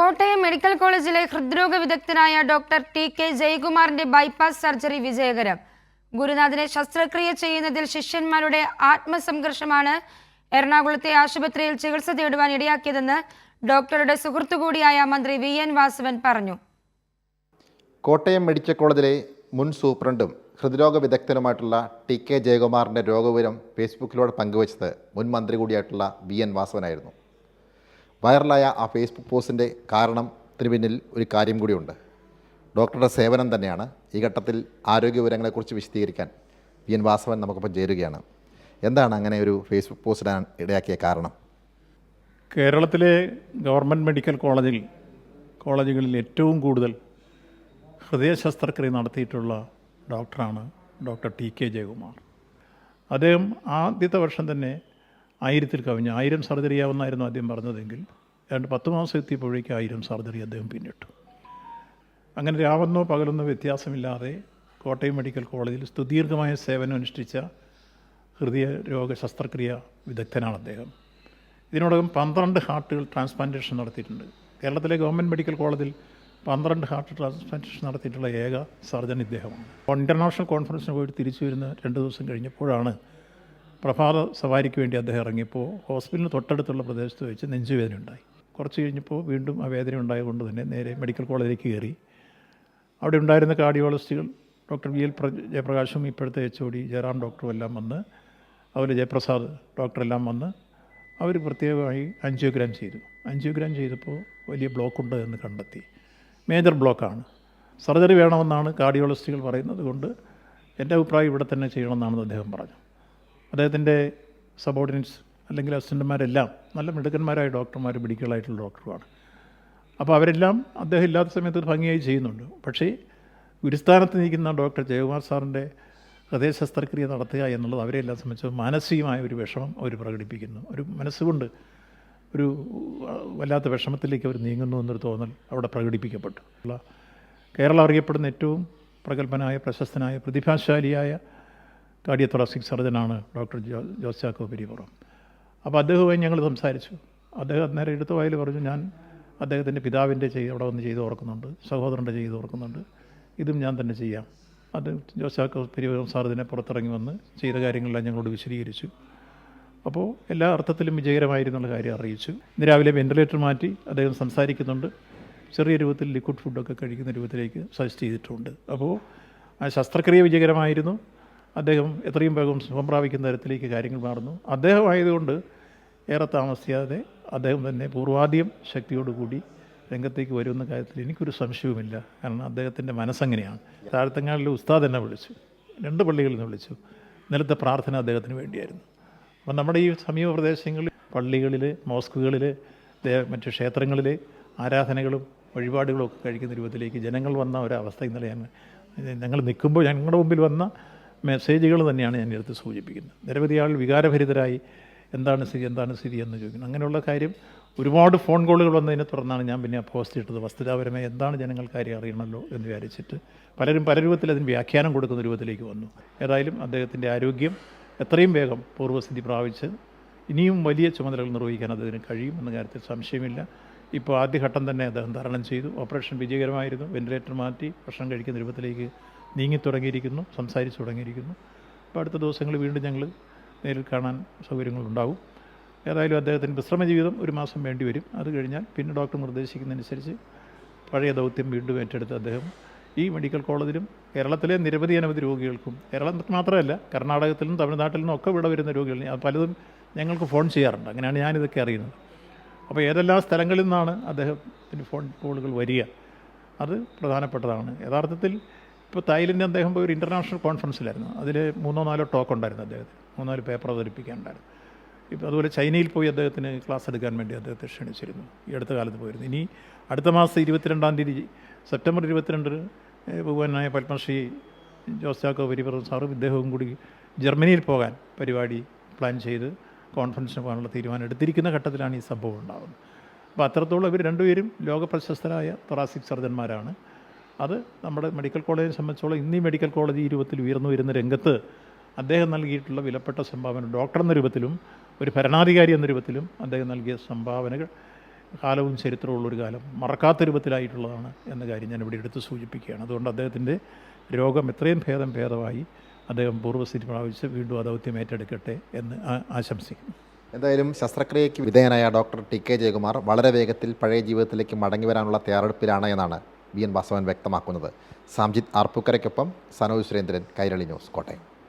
Kottayam medical കോളേജിലെ ഹൃദ്രോഗ വിദഗ്ധനായ ഡോക്ടർ ടി.കെ. ജയകുമാറിന്റെ ബൈപ്പാസ് സർജറി വിജയകരം. ഗുരുനാഥനെ ശസ്ത്രക്രിയ ചെയ്യുന്നതിൽ ശിഷ്യന്മാരുടെ ആത്മസംഘർഷമാണ് എറണാകുളത്തെ ആശുപത്രിയിൽ ചികിത്സ തേടുവാൻ ഇടയാക്കിയതെന്ന് ഡോക്ടറുടെ സുഹൃത്തുകൂടിയായ മന്ത്രി വി.എൻ. വാസവൻ പറഞ്ഞു. കോട്ടയം മെഡിക്കൽ കോളേജിലെ മുൻ സൂപ്രണ്ടും ഹൃദ്രോഗ വിദഗ്ധനുമായിട്ടുള്ള ടി.കെ. ജയകുമാറിൻ്റെ രോഗവിവരം ഫേസ്ബുക്കിലൂടെ പങ്കുവച്ചത് മുൻ മന്ത്രി കൂടിയായിട്ടുള്ള വി.എൻ. വാസവനായിരുന്നു. വൈറലായ ആ ഫേസ്ബുക്ക് പോസ്റ്റിൻ്റെ കാരണത്തിന് പിന്നിൽ ഒരു കാര്യം കൂടിയുണ്ട്. ഡോക്ടറുടെ സേവനം തന്നെയാണ്. ഈ ഘട്ടത്തിൽ ആരോഗ്യവിവരങ്ങളെക്കുറിച്ച് വിശദീകരിക്കാൻ വി.എൻ. വാസവൻ നമുക്കൊപ്പം ചേരുകയാണ്. എന്താണ് അങ്ങനെ ഒരു ഫേസ്ബുക്ക് പോസ്റ്റിടാൻ ഇടയാക്കിയ കാരണം? കേരളത്തിലെ ഗവൺമെൻറ് മെഡിക്കൽ കോളേജുകളിൽ ഏറ്റവും കൂടുതൽ ഹൃദയ ശസ്ത്രക്രിയ നടത്തിയിട്ടുള്ള ഡോക്ടറാണ് ഡോക്ടർ ടി.കെ. ജയകുമാർ. അദ്ദേഹം ആദ്യത്തെ വർഷം തന്നെ 1000 കവിഞ്ഞ് 1000 സർജറി ആവുന്നായിരുന്നു ആദ്യം പറഞ്ഞതെങ്കിൽ 10 മാസം എത്തിയപ്പോഴേക്കും 1000 സർജറി അദ്ദേഹം പിന്നിട്ടു. അങ്ങനെ രാവെന്നോ പകലെന്നോ വ്യത്യാസമില്ലാതെ കോട്ടയം മെഡിക്കൽ കോളേജിൽ സുദീർഘമായ സേവനം അനുഷ്ഠിച്ച ഹൃദയ രോഗ ശസ്ത്രക്രിയ വിദഗ്ധനാണ് അദ്ദേഹം. ഇതിനോടകം 12 ഹാർട്ടുകൾ ട്രാൻസ്പ്ലാന്റേഷൻ നടത്തിയിട്ടുണ്ട്. കേരളത്തിലെ ഗവൺമെൻറ് മെഡിക്കൽ കോളേജിൽ 12 ഹാർട്ട് ട്രാൻസ്പ്ലാന്റേഷൻ നടത്തിയിട്ടുള്ള ഏക സർജൻ ഇദ്ദേഹമാണ്. ഇൻ്റർനാഷണൽ കോൺഫറൻസിന് പോയിട്ട് തിരിച്ചു വരുന്ന 2 ദിവസം കഴിഞ്ഞപ്പോഴാണ് പ്രഭാത സവാരിക്ക് വേണ്ടി അദ്ദേഹം ഇറങ്ങിയപ്പോൾ ഹോസ്പിറ്റലിന് തൊട്ടടുത്തുള്ള പ്രദേശത്ത് വെച്ച് നെഞ്ചുവേദന ഉണ്ടായി. കുറച്ച് കഴിഞ്ഞപ്പോൾ വീണ്ടും ആ വേദന ഉണ്ടായതുകൊണ്ട് തന്നെ നേരെ മെഡിക്കൽ കോളേജിലേക്ക് കയറി. അവിടെ ഉണ്ടായിരുന്ന കാർഡിയോളജിസ്റ്റുകൾ ഡോക്ടർ വി.എൽ. ജയപ്രകാശും ഇപ്പോഴത്തെ HOD ജയറാം ഡോക്ടറും എല്ലാം വന്ന്, അതുപോലെ ജയപ്രസാദ് ഡോക്ടറെല്ലാം വന്ന് അവർ പ്രത്യേകമായി ആൻജിയോഗ്രാം ചെയ്തു. ആൻജിയോഗ്രാം ചെയ്തപ്പോൾ വലിയ ബ്ലോക്കുണ്ട് എന്ന് കണ്ടെത്തി. മേജർ ബ്ലോക്കാണ്. സർജറി വേണമെന്നാണ് കാർഡിയോളജിസ്റ്റുകൾ പറയുന്നത് കൊണ്ട് എൻ്റെ അഭിപ്രായം ഇവിടെ തന്നെ ചെയ്യണമെന്നാണെന്ന് അദ്ദേഹം പറഞ്ഞു. അദ്ദേഹത്തിൻ്റെ സബോർഡിനേറ്റ്സ് അല്ലെങ്കിൽ അസിസ്റ്റൻ്റുമാരെല്ലാം നല്ല മിടുക്കന്മാരായ ഡോക്ടർമാർ, മെഡിക്കലായിട്ടുള്ള ഡോക്ടറുമാണ്. അപ്പോൾ അവരെല്ലാം അദ്ദേഹം ഇല്ലാത്ത സമയത്ത് ഭംഗിയായി ചെയ്യുന്നുണ്ട്. പക്ഷേ ഗുരുസ്ഥാനത്ത് നിൽക്കുന്ന ഡോക്ടർ ജയകുമാർ സാറിൻ്റെ ഹൃദയ ശസ്ത്രക്രിയ നടത്തുക എന്നുള്ളത് അവരെല്ലാം സംബന്ധിച്ച് മാനസികമായ ഒരു വിഷമം അവർ പ്രകടിപ്പിക്കുന്നു. ഒരു മനസ്സുകൊണ്ട് ഒരു വല്ലാത്ത വിഷമത്തിലേക്ക് അവർ നീങ്ങുന്നു എന്നൊരു തോന്നൽ അവിടെ പ്രകടിപ്പിക്കപ്പെട്ടു. കേരളം അറിയപ്പെടുന്ന ഏറ്റവും പ്രഗത്ഭനായ, പ്രശസ്തനായ, പ്രതിഭാശാലിയായ കാർഡിയോതൊറാസിക് സർജനാണ് ഡോക്ടർ ജോസ് ചാക്കോ പെരിയപുറം. അപ്പോൾ അദ്ദേഹവുമായി ഞങ്ങൾ സംസാരിച്ചു. അദ്ദേഹം അന്നേരം എടുത്ത വായിൽ പറഞ്ഞു, ഞാൻ അദ്ദേഹത്തിൻ്റെ പിതാവിൻ്റെ അവിടെ വന്ന് ചെയ്ത് ഓർക്കുന്നുണ്ട്, സഹോദരൻ്റെ ചെയ്ത് ഓർക്കുന്നുണ്ട്, ഇതും ഞാൻ തന്നെ ചെയ്യാം. അത് ജോസ് ചാക്കോ പെരിയപുറം സാർ ഇതിനെ പുറത്തിറങ്ങി വന്ന് ചെയ്ത കാര്യങ്ങളെല്ലാം ഞങ്ങളോട് വിശദീകരിച്ചു. അപ്പോൾ എല്ലാ അർത്ഥത്തിലും വിജയകരമായിരുന്നുള്ള കാര്യം അറിയിച്ചു. ഇന്ന് രാവിലെ വെന്റിലേറ്റർ മാറ്റി അദ്ദേഹം സംസാരിക്കുന്നുണ്ട്. ചെറിയ രൂപത്തിൽ ലിക്വിഡ് ഫുഡൊക്കെ കഴിക്കുന്ന രൂപത്തിലേക്ക് സജസ്റ്റ് ചെയ്തിട്ടുണ്ട്. അപ്പോൾ ആ ശസ്ത്രക്രിയ വിജയകരമായിരുന്നു. അദ്ദേഹം എത്രയും വേഗം സുഖം പ്രാപിക്കുന്ന തരത്തിലേക്ക് കാര്യങ്ങൾ മാറുന്നു. അദ്ദേഹം ആയതുകൊണ്ട് ഏറെ താമസിയാതെ അദ്ദേഹം തന്നെ പൂർവാധികം ശക്തിയോടുകൂടി രംഗത്തേക്ക് വരുമെന്ന കാര്യത്തിൽ എനിക്കൊരു സംശയവുമില്ല. കാരണം അദ്ദേഹത്തിൻ്റെ മനസ്സങ്ങനെയാണ്. താഴത്തങ്ങാടിലെ ഉസ്താദ് എന്നെ വിളിച്ചു, 2 പള്ളികളിൽ നിന്ന് വിളിച്ചു. ഇന്നലത്തെ പ്രാർത്ഥന അദ്ദേഹത്തിന് വേണ്ടിയായിരുന്നു. അപ്പം നമ്മുടെ ഈ സമീപ പ്രദേശങ്ങളിൽ പള്ളികളിൽ, മോസ്കുകളിൽ, മറ്റു ക്ഷേത്രങ്ങളിൽ ആരാധനകളും വഴിപാടുകളും ഒക്കെ കഴിക്കുന്ന രൂപത്തിലേക്ക് ജനങ്ങൾ വന്ന ഒരവസ്ഥ ഇന്നലെ ഞങ്ങൾ നിൽക്കുമ്പോൾ ഞങ്ങളുടെ മുമ്പിൽ വന്ന മെസ്സേജുകൾ തന്നെയാണ് ഞാൻ എടുത്ത് സൂചിപ്പിക്കുന്നത്. നിരവധി ആൾ വികാരഭരിതരായി എന്താണ് സ്ഥിതി എന്ന് ചോദിക്കുന്നു. അങ്ങനെയുള്ള കാര്യം ഒരുപാട് ഫോൺ കോളുകൾ വന്നതിനെ തുടർന്നാണ് ഞാൻ പിന്നെ പോസ്റ്റ് ഇട്ടത്. വസ്തുതാപരമായി എന്താണ് ജനങ്ങൾക്ക് കാര്യം അറിയണമല്ലോ എന്ന് വിചാരിച്ചിട്ട് പലരും പല രൂപത്തിൽ അതിന് വ്യാഖ്യാനം കൊടുക്കുന്ന രൂപത്തിലേക്ക് വന്നു. ഏതായാലും അദ്ദേഹത്തിൻ്റെ ആരോഗ്യം എത്രയും വേഗം പൂർവ്വസ്ഥിതി പ്രാപിച്ച് ഇനിയും വലിയ ചുമതലകൾ നിർവഹിക്കാൻ അദ്ദേഹത്തിന് കഴിയും എന്ന കാര്യത്തിൽ സംശയമില്ല. ഇപ്പോൾ ആദ്യഘട്ടം തന്നെ അദ്ദേഹം തരണം ചെയ്തു. ഓപ്പറേഷൻ വിജയകരമായിരുന്നു. വെന്റിലേറ്റർ മാറ്റി ഭക്ഷണം കഴിക്കുന്ന രൂപത്തിലേക്ക് നീങ്ങിത്തുടങ്ങിയിരിക്കുന്നു, സംസാരിച്ചു തുടങ്ങിയിരിക്കുന്നു. അപ്പോൾ അടുത്ത ദിവസങ്ങളിൽ വീണ്ടും ഞങ്ങൾ നേരിൽ കാണാൻ സൗകര്യങ്ങളുണ്ടാവും. ഏതായാലും അദ്ദേഹത്തിന് വിശ്രമ ജീവിതം 1 മാസം വേണ്ടി വരും. അത് കഴിഞ്ഞാൽ പിന്നെ ഡോക്ടർ നിർദ്ദേശിക്കുന്നതനുസരിച്ച് പഴയ ദൗത്യം വീണ്ടും ഏറ്റെടുത്ത് അദ്ദേഹം ഈ മെഡിക്കൽ കോളേജിലും കേരളത്തിലെ അനവധി രോഗികൾക്കും, കേരളത്തിൽ മാത്രമല്ല കർണാടകത്തിൽ നിന്നും തമിഴ്നാട്ടിൽ നിന്നും ഒക്കെ ഇവിടെ വരുന്ന രോഗികൾ പലതും ഞങ്ങൾക്ക് ഫോൺ ചെയ്യാറുണ്ട്. അങ്ങനെയാണ് ഞാനിതൊക്കെ അറിയുന്നത്. അപ്പോൾ ഏതെല്ലാം സ്ഥലങ്ങളിൽ നിന്നാണ് അദ്ദേഹത്തിന് ഫോൺ കോളുകൾ വരിക, അത് പ്രധാനപ്പെട്ടതാണ്. യഥാർത്ഥത്തിൽ ഇപ്പോൾ തായ്ലൻഡ് അദ്ദേഹം പോയി ഒരു ഇൻ്റർനാഷണൽ കോൺഫറൻസിലായിരുന്നു. അതിൽ 3-4 ടോക്ക് ഉണ്ടായിരുന്നു അദ്ദേഹത്തിന്, 3-4 പേപ്പർ അവതരിപ്പിക്കാനുണ്ടായിരുന്നു. ഇപ്പോൾ അതുപോലെ ചൈനയിൽ പോയി അദ്ദേഹത്തിന് ക്ലാസ് എടുക്കാൻ വേണ്ടി അദ്ദേഹത്തെ ക്ഷണിച്ചിരുന്നു. ഈ അടുത്ത കാലത്ത് പോയിരുന്നു. ഇനി അടുത്ത മാസം 22-ാം തീയതി സെപ്റ്റംബർ 22 ബഹുമാനായ പത്മശ്രീ ജോസ് ചാക്കോ പെരിയപുറം സാറും ഇദ്ദേഹവും കൂടി ജർമ്മനിയിൽ പോകാൻ പരിപാടി പ്ലാൻ ചെയ്ത് കോൺഫറൻസിന് പോകാനുള്ള തീരുമാനം എടുത്തിരിക്കുന്ന ഘട്ടത്തിലാണ് ഈ സംഭവം ഉണ്ടാകുന്നത്. അപ്പോൾ അത്രത്തോളം ഇവർ രണ്ടുപേരും ലോകപ്രശസ്തരായ തൊറാസിക് സർജന്മാരാണ്. അത് നമ്മുടെ മെഡിക്കൽ കോളേജിനെ സംബന്ധിച്ചോളം ഇന്ന് ഈ മെഡിക്കൽ കോളേജ് ഈ രൂപത്തിൽ ഉയർന്നു വരുന്ന രംഗത്ത് അദ്ദേഹം നൽകിയിട്ടുള്ള വിലപ്പെട്ട സംഭാവന, ഡോക്ടർ എന്ന രൂപത്തിലും ഒരു ഭരണാധികാരി എന്ന രൂപത്തിലും അദ്ദേഹം നൽകിയ സംഭാവനകൾ കാലവും ചരിത്രമുള്ളൊരു കാലം മറക്കാത്ത രൂപത്തിലായിട്ടുള്ളതാണ് എന്ന കാര്യം ഞാൻ ഇവിടെ എടുത്ത് സൂചിപ്പിക്കുകയാണ്. അതുകൊണ്ട് അദ്ദേഹത്തിൻ്റെ രോഗം എത്രയും ഭേദമായി അദ്ദേഹം പൂർവ്വസ്ഥിതി പ്രാപിച്ച് വീണ്ടും ആ ദൗത്യം ഏറ്റെടുക്കട്ടെ എന്ന് ആശംസിക്കുന്നു. എന്തായാലും ശസ്ത്രക്രിയയ്ക്ക് വിധേയനായ ഡോക്ടർ ടി കെ ജയകുമാർ വളരെ വേഗത്തിൽ പഴയ ജീവിതത്തിലേക്ക് മടങ്ങി വരാനുള്ള തയ്യാറെടുപ്പിലാണ് എന്നാണ് വി എൻ വാസവൻ വ്യക്തമാക്കുന്നത്. സാംജിത് ആർപ്പൂക്കരയ്ക്കൊപ്പം സനോജ് സുരേന്ദ്രൻ, കൈരളി ന്യൂസ്, കോട്ടയം.